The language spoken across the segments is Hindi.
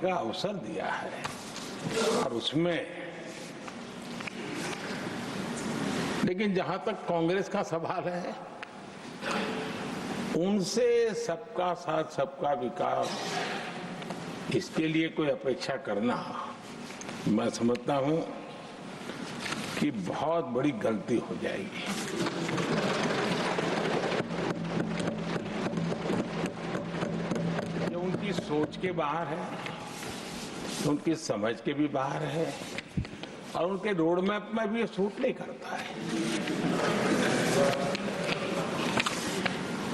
का अवसर दिया है और उसमें लेकिन जहां तक कांग्रेस का सवाल है, उनसे सबका साथ सबका विकास इसके लिए कोई अपेक्षा करना मैं समझता हूं कि बहुत बड़ी गलती हो जाएगी। ये उनकी सोच के बाहर है, उनकी समझ के भी बाहर है और उनके रोड मैप में भी ये सूट नहीं करता है,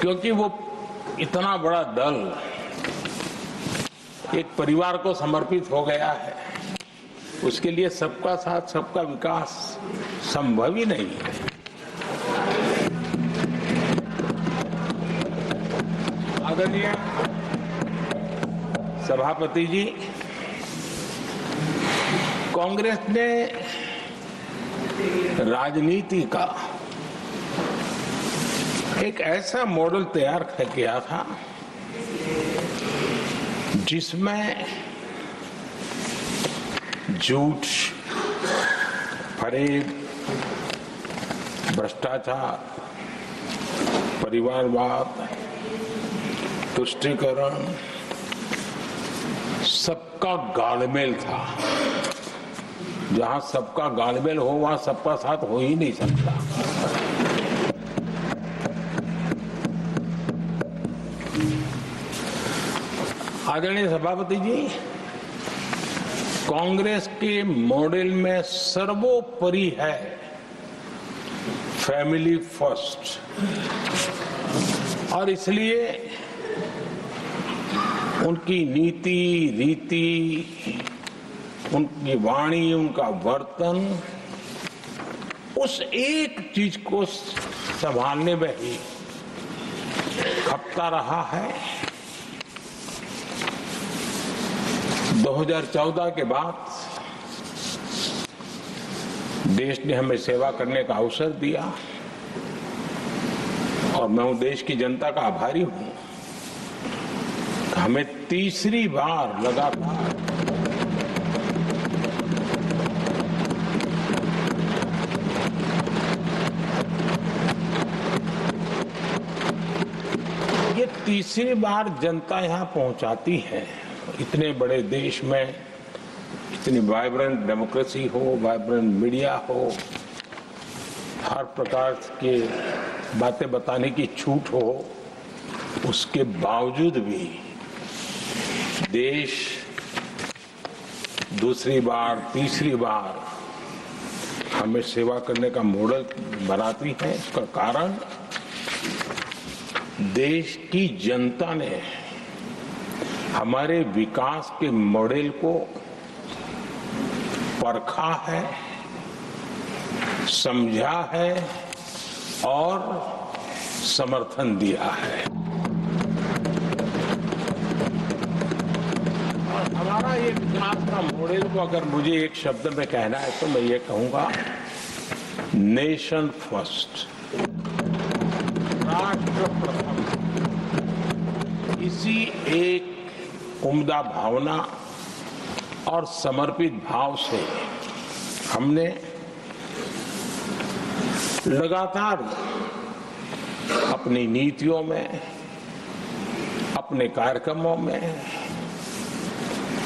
क्योंकि वो इतना बड़ा दल एक परिवार को समर्पित हो गया है, उसके लिए सबका साथ सबका विकास संभव ही नहीं है। आदरणीय सभापति जी, कांग्रेस ने राजनीति का एक ऐसा मॉडल तैयार किया था जिसमें झूठ, फरेब, भ्रष्टाचार, परिवारवाद, तुष्टीकरण, सबका गालमेल था। जहां सबका गालमेल हो वहां सबका साथ हो ही नहीं सकता। आदरणीय सभापति जी, कांग्रेस के मॉडल में सर्वोपरि है फैमिली फर्स्ट, और इसलिए उनकी नीति, रीति, उनकी वाणी, उनका वर्तन उस एक चीज को संभालने में ही खपता रहा है। 2014 के बाद देश ने हमें सेवा करने का अवसर दिया और मैं उन देश की जनता का आभारी हूं। हमें तीसरी बार लगातार तीसरी बार जनता यहां पहुंचाती है। इतने बड़े देश में इतनी वाइब्रेंट डेमोक्रेसी हो, वाइब्रेंट मीडिया हो, हर प्रकार के बातें बताने की छूट हो, उसके बावजूद भी देश दूसरी बार, तीसरी बार हमें सेवा करने का मॉडल बनाती है। इसका कारण देश की जनता ने हमारे विकास के मॉडल को परखा है, समझा है और समर्थन दिया है। और हमारा ये विकास का मॉडल को अगर मुझे एक शब्द में कहना है तो मैं ये कहूंगा, नेशन फर्स्ट, राष्ट्र प्रथम। इसी एक उम्दा भावना और समर्पित भाव से हमने लगातार अपनी नीतियों में, अपने कार्यक्रमों में,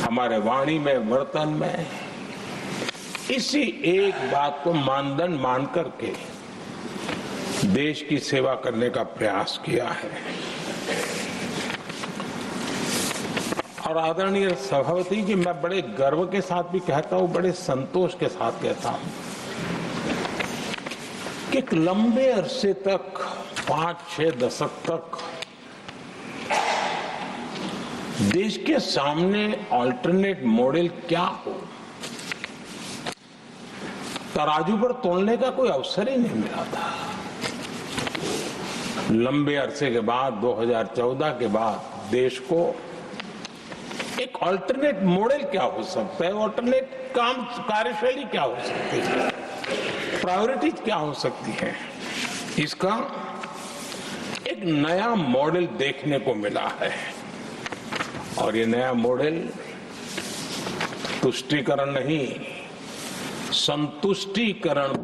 हमारे वाणी में, वर्तन में इसी एक बात को मानदंड मान करके देश की सेवा करने का प्रयास किया है। और आदरणीय सभापति जी, मैं बड़े गर्व के साथ भी कहता हूं, बड़े संतोष के साथ कहता हूं कि एक लंबे अरसे तक, 5-6 दशक तक देश के सामने अल्टरनेट मॉडल क्या हो, तराजू पर तोलने का कोई अवसर ही नहीं मिला था। लंबे अरसे के बाद, 2014 के बाद देश को एक अल्टरनेट मॉडल क्या हो सकता है, अल्टरनेट काम कार्यशैली क्या हो सकती है, प्रायोरिटीज क्या हो सकती है, इसका एक नया मॉडल देखने को मिला है। और ये नया मॉडल तुष्टीकरण नहीं, संतुष्टीकरण पर